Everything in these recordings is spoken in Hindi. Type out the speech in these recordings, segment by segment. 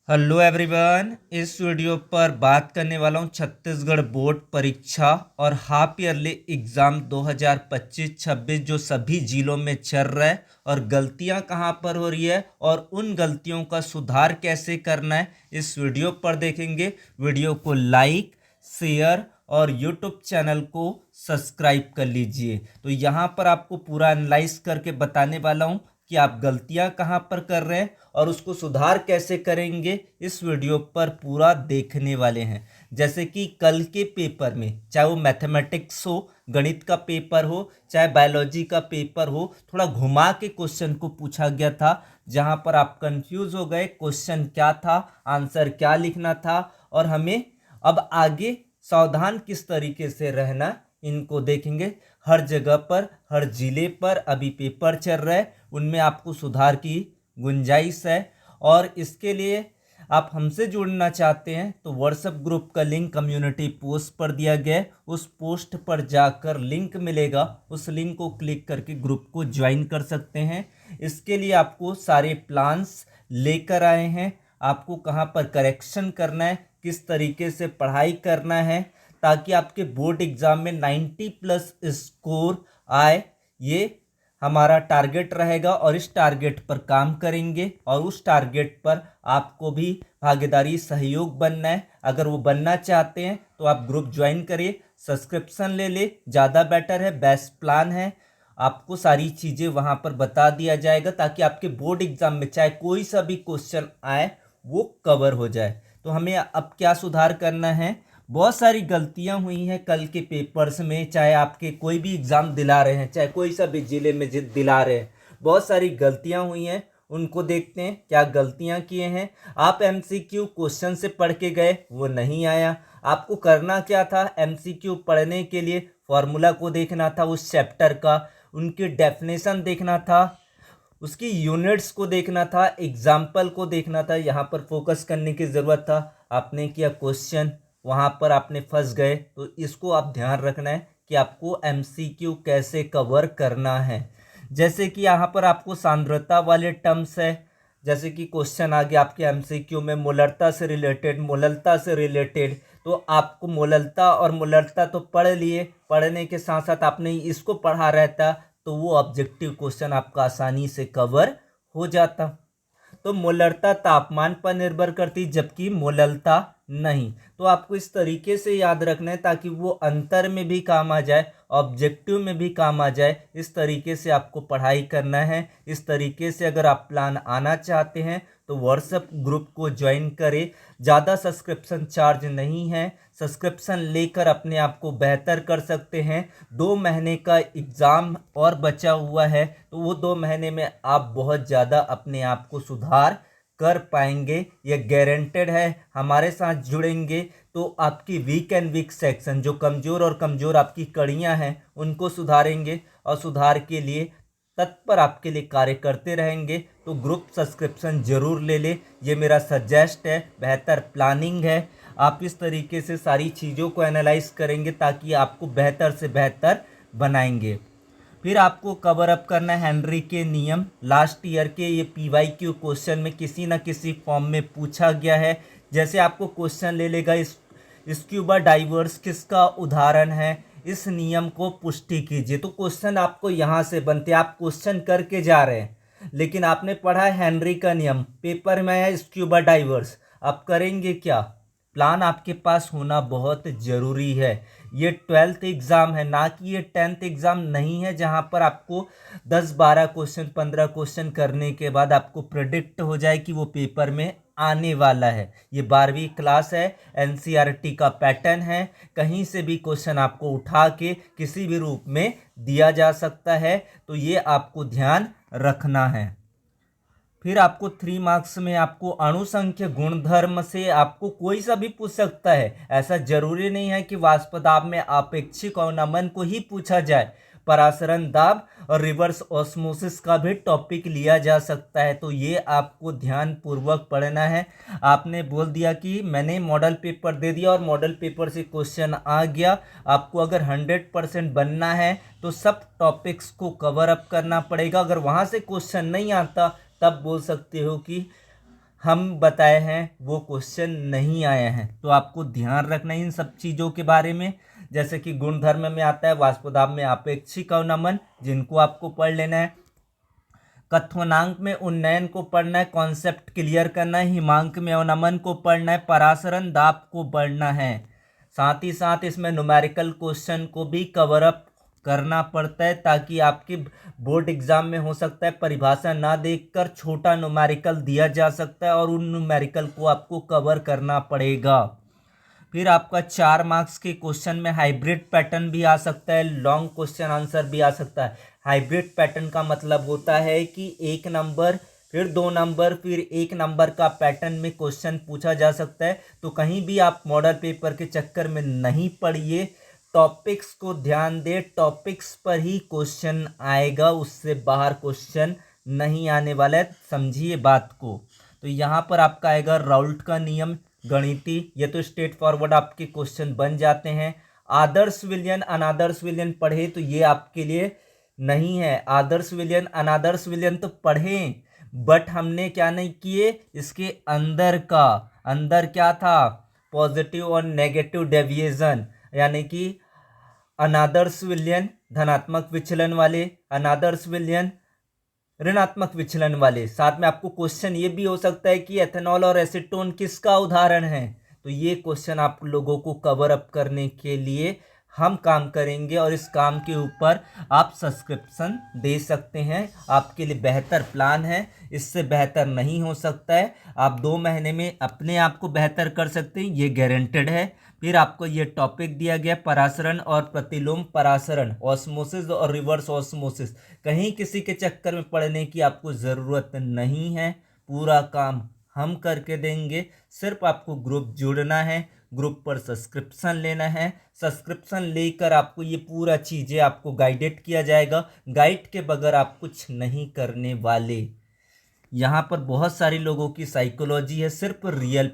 Hello everyone. इस वीडियो पर बात करने वाला हूँ छत्तीसगढ़ बोर्ड परीक्षा और हाफ ईयरली एग्ज़ाम 2025-26 जो सभी जिलों में चल रहा है और गलतियाँ कहाँ पर हो रही है और उन गलतियों का सुधार कैसे करना है इस वीडियो पर देखेंगे। वीडियो को लाइक शेयर और यूट्यूब चैनल को सब्सक्राइब कर लीजिए। तो यहाँ पर आपको पूरा एनालाइज करके बताने वाला हूँ कि आप गलतियां कहां पर कर रहे हैं और उसको सुधार कैसे करेंगे, इस वीडियो पर पूरा देखने वाले हैं। जैसे कि कल के पेपर में, चाहे वो मैथमेटिक्स हो, गणित का पेपर हो, चाहे बायोलॉजी का पेपर हो, थोड़ा घुमा के क्वेश्चन को पूछा गया था, जहां पर आप कंफ्यूज हो गए क्वेश्चन क्या था, आंसर क्या लिखना था और हमें अब आगे सावधान किस तरीके से रहना, इनको देखेंगे। हर जगह पर, हर जिले पर अभी पेपर चल रहा है, उनमें आपको सुधार की गुंजाइश है। और इसके लिए आप हमसे जुड़ना चाहते हैं तो व्हाट्सएप ग्रुप का लिंक कम्युनिटी पोस्ट पर दिया गया है, उस पोस्ट पर जाकर लिंक मिलेगा, उस लिंक को क्लिक करके ग्रुप को ज्वाइन कर सकते हैं। इसके लिए आपको सारे प्लान्स लेकर आए हैं, आपको कहाँ पर करेक्शन करना है, किस तरीके से पढ़ाई करना है ताकि आपके बोर्ड एग्जाम में 90+ स्कोर आए। ये हमारा टारगेट रहेगा और इस टारगेट पर काम करेंगे और उस टारगेट पर आपको भी भागीदारी सहयोग बनना है। अगर वो बनना चाहते हैं तो आप ग्रुप ज्वाइन करिए, सब्सक्रिप्शन ले ले, ज़्यादा बेटर है, बेस्ट प्लान है। आपको सारी चीज़ें वहाँ पर बता दिया जाएगा ताकि आपके बोर्ड एग्जाम में चाहे कोई सा भी क्वेश्चन आए वो कवर हो जाए। तो हमें अब क्या सुधार करना है, बहुत सारी गलतियां हुई हैं कल के पेपर्स में, चाहे आपके कोई भी एग्ज़ाम दिला रहे हैं, चाहे कोई सा भी ज़िले में दिला रहे हैं, बहुत सारी गलतियां हुई हैं। उनको देखते हैं क्या गलतियां किए हैं। आप एमसीक्यू क्वेश्चन से पढ़ के गए, वो नहीं आया। आपको करना क्या था, एमसीक्यू पढ़ने के लिए फॉर्मूला को देखना था, उस चैप्टर का उनकी डेफिनेशन देखना था, उसकी यूनिट्स को देखना था, एग्जाम्पल को देखना था, यहाँ पर फोकस करने की ज़रूरत था। आपने किया क्वेश्चन, वहाँ पर आपने फंस गए। तो इसको आप ध्यान रखना है कि आपको एमसीक्यू कैसे कवर करना है। जैसे कि यहाँ पर आपको सांद्रता वाले टर्म्स है, जैसे कि क्वेश्चन आ गया आपके एमसीक्यू में मोलरता से रिलेटेड, मोललता से रिलेटेड, तो आपको मोललता और मोलरता तो पढ़ लिए, पढ़ने के साथ साथ आपने इसको पढ़ा रहता तो वो ऑब्जेक्टिव क्वेश्चन आपका आसानी से कवर हो जाता। तो मोलरता तापमान पर निर्भर करती जबकि मोललता नहीं। तो आपको इस तरीके से याद रखना है ताकि वो अंतर में भी काम आ जाए, ऑब्जेक्टिव में भी काम आ जाए। इस तरीके से आपको पढ़ाई करना है। इस तरीके से अगर आप प्लान आना चाहते हैं तो व्हाट्सएप ग्रुप को ज्वाइन करें। ज़्यादा सब्सक्रिप्शन चार्ज नहीं है, सब्सक्रिप्शन लेकर अपने आप को बेहतर कर सकते हैं। 2 महीने का एग्ज़ाम और बचा हुआ है तो वो 2 महीने में आप बहुत ज़्यादा अपने आप को सुधार कर पाएंगे, ये गारंटेड है। हमारे साथ जुड़ेंगे तो आपकी वीक एंड वीक सेक्शन, जो कमज़ोर और कमज़ोर आपकी कड़ियां हैं, उनको सुधारेंगे और सुधार के लिए तत्पर आपके लिए कार्य करते रहेंगे। तो ग्रुप सब्सक्रिप्शन ज़रूर ले ले, ये मेरा सजेस्ट है, बेहतर प्लानिंग है। आप इस तरीके से सारी चीज़ों को एनालाइज करेंगे ताकि आपको बेहतर से बेहतर बनाएंगे। फिर आपको कवर अप करना है हेनरी के नियम। लास्ट ईयर के ये पीवाईक्यू क्वेश्चन में किसी न किसी फॉर्म में पूछा गया है। जैसे आपको क्वेश्चन ले लेगा स्क्यूबा डाइवर्स किसका उदाहरण है, इस नियम को पुष्टि कीजिए। तो क्वेश्चन आपको यहाँ से बनते, आप क्वेश्चन करके जा रहे हैं लेकिन आपने पढ़ा है हेनरी का नियम, पेपर में आया स्क्यूबा डाइवर्स, आप करेंगे क्या। प्लान आपके पास होना बहुत ज़रूरी है। ये 12th एग्ज़ाम है, ना कि ये 10th एग्ज़ाम नहीं है जहाँ पर आपको 10-12 क्वेश्चन 15 क्वेश्चन करने के बाद आपको प्रेडिक्ट हो जाए कि वो पेपर में आने वाला है। ये 12वीं क्लास है, एनसीईआरटी का पैटर्न है, कहीं से भी क्वेश्चन आपको उठा के किसी भी रूप में दिया जा सकता है। तो ये आपको ध्यान रखना है। फिर आपको 3 मार्क्स में आपको अणुसंख्य गुणधर्म से आपको कोई सा भी पूछ सकता है। ऐसा जरूरी नहीं है कि वाष्प दाब में आपेक्षिक और नमन को ही पूछा जाए, परासरण दाब और रिवर्स ऑस्मोसिस का भी टॉपिक लिया जा सकता है। तो ये आपको ध्यान पूर्वक पढ़ना है। आपने बोल दिया कि मैंने मॉडल पेपर दे दिया और मॉडल पेपर से क्वेश्चन आ गया, आपको अगर 100% बनना है तो सब टॉपिक्स को कवर अप करना पड़ेगा। अगर वहाँ से क्वेश्चन नहीं आता तब बोल सकते हो कि हम बताए हैं वो क्वेश्चन नहीं आए हैं। तो आपको ध्यान रखना है इन सब चीज़ों के बारे में। जैसे कि गुणधर्म में आता है, वाष्पदाब में आपेक्षिक अवनमन, जिनको आपको पढ़ लेना है। कथनांक में उन्नयन को पढ़ना है, कॉन्सेप्ट क्लियर करना है। हिमांक में अवनमन को पढ़ना है, परासरण दाब को पढ़ना है। साथ ही साथ इसमें न्यूमेरिकल क्वेश्चन को भी कवर अप करना पड़ता है, ताकि आपके बोर्ड एग्जाम में हो सकता है परिभाषा ना देखकर छोटा न्यूमेरिकल दिया जा सकता है और उन न्यूमेरिकल को आपको कवर करना पड़ेगा। फिर आपका 4 मार्क्स के क्वेश्चन में हाइब्रिड पैटर्न भी आ सकता है, लॉन्ग क्वेश्चन आंसर भी आ सकता है। हाइब्रिड पैटर्न का मतलब होता है कि 1 नंबर फिर 2 नंबर फिर 1 नंबर का पैटर्न में क्वेश्चन पूछा जा सकता है। तो कहीं भी आप मॉडल पेपर के चक्कर में नहीं पड़िए, टॉपिक्स को ध्यान दे, टॉपिक्स पर ही क्वेश्चन आएगा, उससे बाहर क्वेश्चन नहीं आने वाला है, समझिए बात को। तो यहाँ पर आपका आएगा राउल्ट का नियम, गणिती, ये तो स्ट्रेट फॉरवर्ड आपके क्वेश्चन बन जाते हैं। आदर्श विलयन अनादर्श विलयन पढ़े तो ये आपके लिए नहीं है। आदर्श विलयन अनादर्श विलयन तो पढ़ें, बट हमने क्या नहीं किए, इसके अंदर क्या था, पॉजिटिव और नेगेटिव डेविएशन, यानी कि अनादर्श विलयन धनात्मक विचलन वाले, अनादर्श विलयन ऋणात्मक विचलन वाले। साथ में आपको क्वेश्चन ये भी हो सकता है कि एथेनॉल और एसीटोन किसका उदाहरण है। तो ये क्वेश्चन आप लोगों को कवर अप करने के लिए हम काम करेंगे और इस काम के ऊपर आप सब्सक्रिप्शन दे सकते हैं। आपके लिए बेहतर प्लान है, इससे बेहतर नहीं हो सकता है। आप 2 महीने में अपने आप को बेहतर कर सकते हैं, ये गारंटेड है। फिर आपको ये टॉपिक दिया गया परासरण और प्रतिलोम परासरण, ऑस्मोसिस और रिवर्स ऑस्मोसिस। कहीं किसी के चक्कर में पड़ने की आपको ज़रूरत नहीं है, पूरा काम हम करके देंगे। सिर्फ आपको ग्रुप जुड़ना है, ग्रुप पर सब्सक्रिप्शन लेना है। सब्सक्रिप्शन लेकर आपको ये पूरा चीज़ें आपको गाइडेड किया जाएगा। गाइड के बगैर आप कुछ नहीं करने वाले। यहाँ पर बहुत सारे लोगों की साइकोलॉजी है, सिर्फ रियल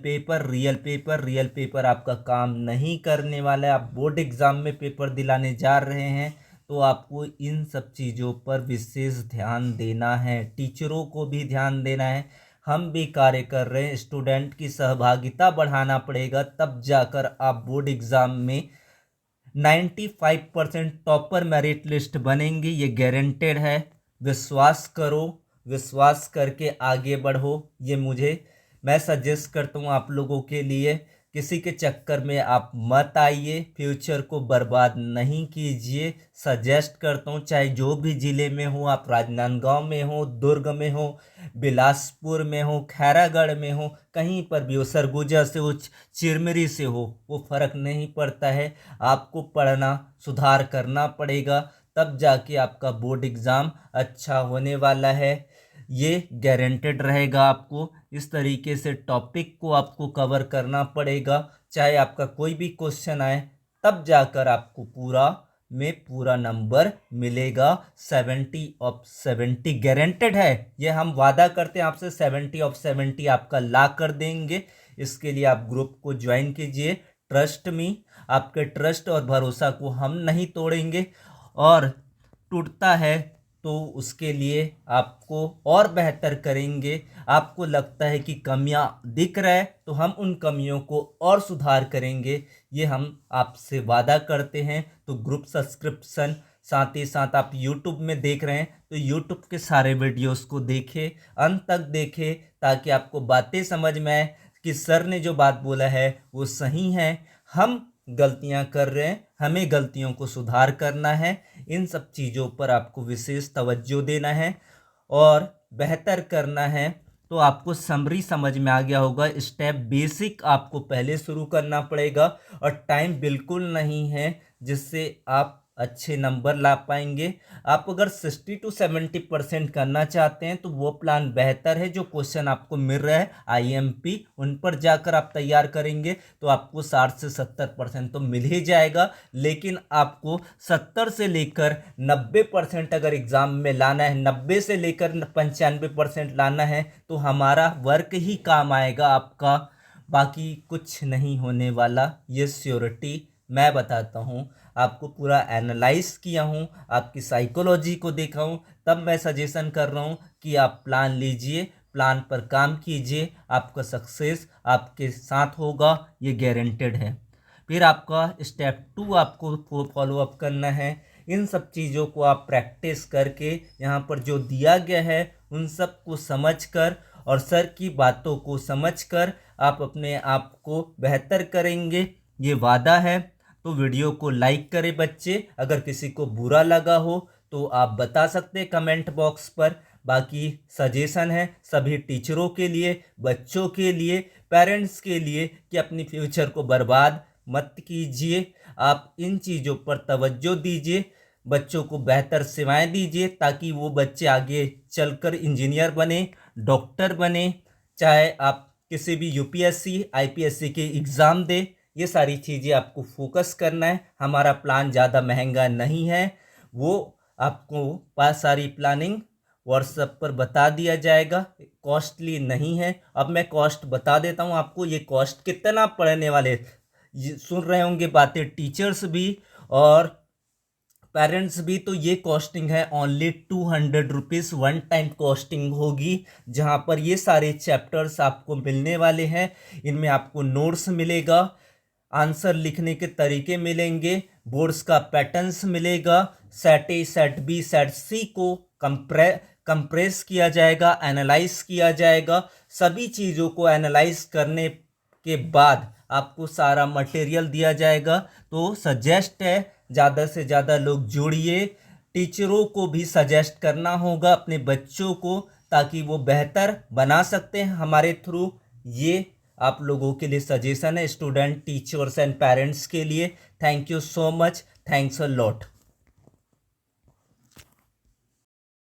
पेपर आपका काम नहीं करने वाला है। आप बोर्ड एग्ज़ाम में पेपर दिलाने जा रहे हैं तो आपको इन सब चीज़ों पर विशेष ध्यान देना है, टीचरों को भी ध्यान देना है। हम भी कार्य कर रहे हैं, स्टूडेंट की सहभागिता बढ़ाना पड़ेगा, तब जाकर आप बोर्ड एग्ज़ाम में 95% टॉपर मेरिट लिस्ट बनेंगे, ये गारंटेड है। विश्वास करो, विश्वास करके आगे बढ़ो। ये मैं सजेस्ट करता हूँ आप लोगों के लिए। किसी के चक्कर में आप मत आइए, फ्यूचर को बर्बाद नहीं कीजिए। सजेस्ट करता हूँ, चाहे जो भी ज़िले में हो, आप राजनांदगांव में हो, दुर्ग में हो, बिलासपुर में हो, खैरागढ़ में हो, कहीं पर भी हो, सरगुजा से हो, चिरमिरी से हो, वो फ़र्क नहीं पड़ता है। आपको पढ़ना सुधार करना पड़ेगा, तब जाके आपका बोर्ड एग्ज़ाम अच्छा होने वाला है, ये गारंटेड रहेगा। आपको इस तरीके से टॉपिक को आपको कवर करना पड़ेगा, चाहे आपका कोई भी क्वेश्चन आए, तब जाकर आपको पूरा नंबर मिलेगा। 70/70 गारंटेड है, ये हम वादा करते हैं आपसे। 70/70 आपका ला कर देंगे। इसके लिए आप ग्रुप को ज्वाइन कीजिए। ट्रस्ट मी, आपके ट्रस्ट और भरोसा को हम नहीं तोड़ेंगे, और टूटता है तो उसके लिए आपको और बेहतर करेंगे। आपको लगता है कि कमियां दिख रहा है तो हम उन कमियों को और सुधार करेंगे, ये हम आपसे वादा करते हैं। तो ग्रुप सब्सक्रिप्शन, साथ ही साथ आप यूट्यूब में देख रहे हैं तो यूट्यूब के सारे वीडियोस को देखें, अंत तक देखें, ताकि आपको बातें समझ में आए कि सर ने जो बात बोला है वो सही है। हम गलतियां कर रहे हैं, हमें गलतियों को सुधार करना है। इन सब चीज़ों पर आपको विशेष तवज्जो देना है और बेहतर करना है। तो आपको समरी समझ में आ गया होगा। स्टेप बेसिक आपको पहले शुरू करना पड़ेगा, और टाइम बिल्कुल नहीं है जिससे आप अच्छे नंबर ला पाएंगे। आप अगर 60 से 70% करना चाहते हैं तो वो प्लान बेहतर है। जो क्वेश्चन आपको मिल रहा है आईएमपी, उन पर जाकर आप तैयार करेंगे तो आपको 60 से 70% तो मिल ही जाएगा। लेकिन आपको 70 से लेकर 90% अगर एग्ज़ाम में लाना है, 90 से लेकर 95% लाना है, तो हमारा वर्क ही काम आएगा आपका, बाकी कुछ नहीं होने वाला। ये श्योरिटी मैं बताता हूँ। आपको पूरा एनालाइज किया हूँ, आपकी साइकोलॉजी को देखा हूँ, तब मैं सजेशन कर रहा हूँ कि आप प्लान लीजिए, प्लान पर काम कीजिए, आपका सक्सेस आपके साथ होगा, ये गारंटेड है। फिर आपका स्टेप 2 आपको फॉलो अप करना है। इन सब चीज़ों को आप प्रैक्टिस करके यहाँ पर जो दिया गया है उन सब को समझकर और सर की बातों को समझकर आप अपने आप को बेहतर करेंगे, ये वादा है। तो वीडियो को लाइक करें बच्चे। अगर किसी को बुरा लगा हो तो आप बता सकते हैं कमेंट बॉक्स पर। बाकी सजेशन है सभी टीचरों के लिए, बच्चों के लिए, पेरेंट्स के लिए कि अपनी फ्यूचर को बर्बाद मत कीजिए। आप इन चीज़ों पर तवज्जो दीजिए, बच्चों को बेहतर सेवाएं दीजिए ताकि वो बच्चे आगे चलकर इंजीनियर बने, डॉक्टर बने। चाहे आप किसी भी यूपीएससी आईपीएससी के एग्ज़ाम दे, ये सारी चीज़ें आपको फोकस करना है। हमारा प्लान ज़्यादा महंगा नहीं है, वो आपको पास सारी प्लानिंग व्हाट्सएप पर बता दिया जाएगा, कॉस्टली नहीं है। अब मैं कॉस्ट बता देता हूँ आपको, ये कॉस्ट कितना पड़ने वाले सुन रहे होंगे बातें टीचर्स भी और पेरेंट्स भी। तो ये कॉस्टिंग है only 200 rupees, one time costing होगी, जहाँ पर ये सारे चैप्टर्स आपको मिलने वाले हैं। इनमें आपको नोट्स मिलेगा, आंसर लिखने के तरीके मिलेंगे, बोर्ड्स का पैटर्न्स मिलेगा, set A set B set C को कंप्रेस किया जाएगा, एनालाइज किया जाएगा। सभी चीज़ों को एनालाइज करने के बाद आपको सारा मटेरियल दिया जाएगा। तो सजेस्ट है ज़्यादा से ज़्यादा लोग जुड़िए। टीचरों को भी सजेस्ट करना होगा अपने बच्चों को ताकि वो बेहतर बना सकते हैं हमारे थ्रू। ये आप लोगों के लिए सजेशन है, स्टूडेंट, टीचर्स एंड पेरेंट्स के लिए। Thank you so much, thanks a lot.